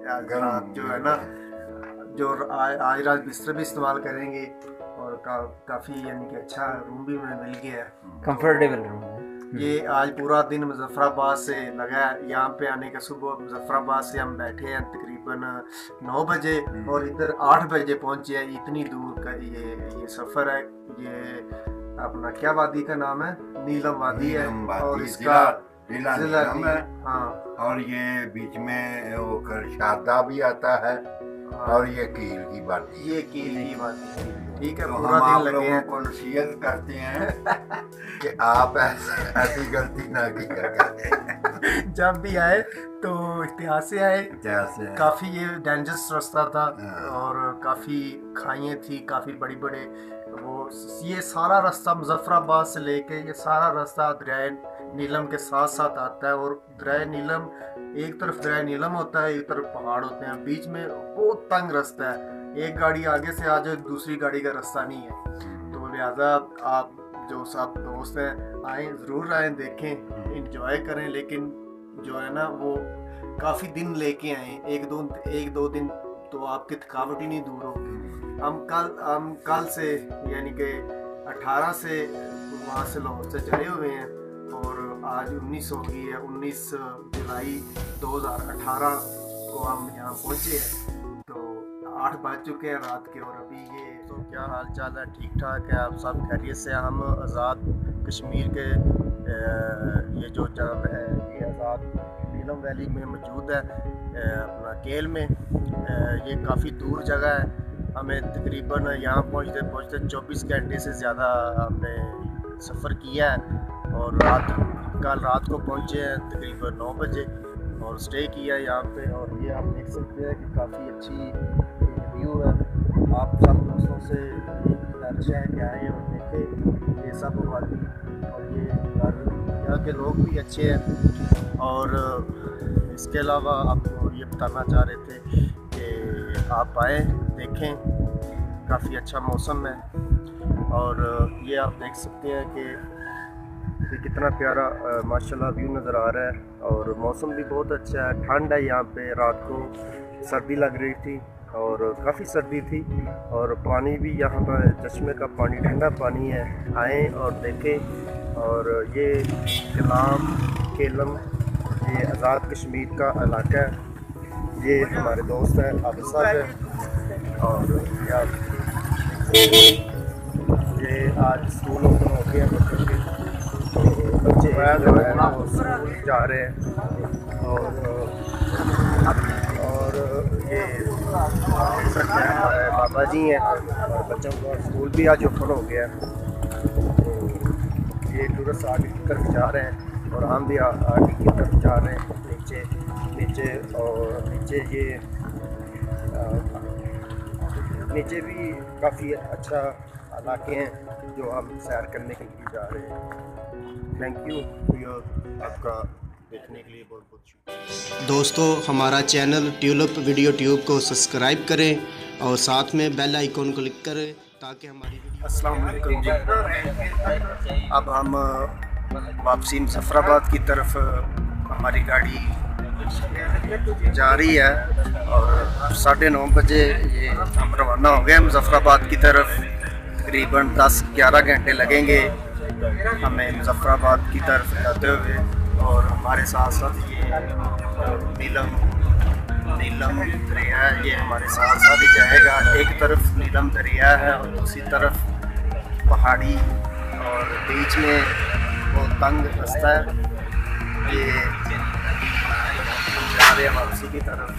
रात जो है ना, जो आज रात बिस्तर भी इस्तेमाल करेंगे और काफ़ी यानी कि अच्छा रूम भी हमें मिल गया है, कंफर्टेबल रूम है। ये आज पूरा दिन मुजफ्फराबाद से लगा है यहाँ पे आने का। सुबह मुजफ्फराबाद से हम बैठे हैं तकरीबन 9 बजे और इधर 8 बजे पहुंचे हैं। इतनी दूर का ये सफ़र है। ये अपना क्या वादी का नाम है? नीलम वादी है और इसका जिला नीलम है। हाँ, और ये बीच में वो शारदा भी आता है और ये कील की वादी, ये कील की वादी। ठीक है, तो पूरा हम दिन आप लगे लोगों हैं। को नसीहत करते हैं कि आप ऐसी गलती ना किया करें। जब भी आए तो इतिहास से आए। जैसे काफ़ी ये डेंजरस रास्ता था हाँ। और काफ़ी खाइयाँ थी, काफ़ी बड़ी बड़े वो। ये सारा रास्ता मुजफ्फराबाद से लेके ये सारा रास्ता दरिया नीलम के साथ साथ आता है। और दरिया नीलम, एक तरफ दरिया नीलम होता है, एक तरफ पहाड़ होते हैं, बीच में बहुत तंग रास्ता है। एक गाड़ी आगे से आ जाए, दूसरी गाड़ी का रास्ता नहीं है। तो लिहाजा आप जो सब दोस्त हैं आए, ज़रूर आए, देखें, इंजॉय करें। लेकिन जो है ना वो काफ़ी दिन लेके आए, एक दो दिन तो आपकी थकावट ही नहीं दूर होगी। हम कल से यानी कि 18 से वहाँ से लाहौर से चले हुए हैं और आज 19 हो गई है। 19 जुलाई 2018 को हम यहाँ पहुँचे हैं। तो 8 बज चुके हैं रात के। और अभी ये तो क्या हाल चाल है? ठीक ठाक है, आप सब खैरियत से? हम आज़ाद कश्मीर के ये जो जगह है, ये आज़ाद नीलम वैली में मौजूद है, अपना केल में। ये काफ़ी दूर जगह है। हमें तकरीबन यहाँ पहुँचते 24 घंटे से ज़्यादा हमने सफ़र किया है। और कल रात को पहुँचे हैं तकरीबन 9 बजे और स्टे किया है यहाँ पे। और ये आप देख सकते हैं कि काफ़ी अच्छी व्यू है। आप सब दोस्तों से गुजारिश है कि आए और देखें ये सब वादी। और ये यहाँ के लोग भी अच्छे हैं। और इसके अलावा आपको ये बताना चाह रहे थे कि आप आएँ, देखें, काफ़ी अच्छा मौसम है। और ये आप देख सकते हैं कि कितना प्यारा माशाल्लाह व्यू नज़र आ रहा है। और मौसम भी बहुत अच्छा है, ठंड है यहाँ पे। रात को सर्दी लग रही थी और काफ़ी सर्दी थी। और पानी भी यहाँ पर चश्मे का पानी ठंडा पानी है। आएँ और देखें। और ये केलम ये आज़ाद कश्मीर का इलाका है। ये हमारे दोस्त हैं, आबिद साहब हैं। और ये आज स्कूल ओपन हो गया बच्चों के, तो बच्चे जो है ना वो स्कूल जा रहे हैं। और ये हमारे बाबा जी हैं और बच्चों का स्कूल भी आज ओपन हो गया। तो ये टूरिस्ट आगे की तरफ जा रहे हैं और हम भी आगे की तरफ जा रहे हैं, नीचे। और नीचे भी काफ़ी अच्छा इलाके हैं जो हम सैर करने के लिए जा रहे हैं। थैंक यू आपका देखने के लिए बहुत बहुत शुक्रिया। दोस्तों, हमारा चैनल ट्यूलिप वीडियो ट्यूब को सब्सक्राइब करें और साथ में बेल आइकॉन को क्लिक करें ताकि हमारी अस्सलाम वालेकुम जी। अब हम वापसी मुजफ्फराबाद की तरफ हमारी गाड़ी जा रही है और 9:30 बजे ये हम रवाना हो गए मुजफ्फराबाद की तरफ। तकरीबन 10-11 घंटे लगेंगे हमें मुजफ्फराबाद की तरफ जाते हुए। और हमारे साथ साथ ये नीलम दरिया है, ये हमारे साथ साथ ही जाएगा। एक तरफ नीलम दरिया है और दूसरी तरफ पहाड़ी और बीच में वो तंग रास्ता है। ये जा रहे हैं वापसी की तरफ।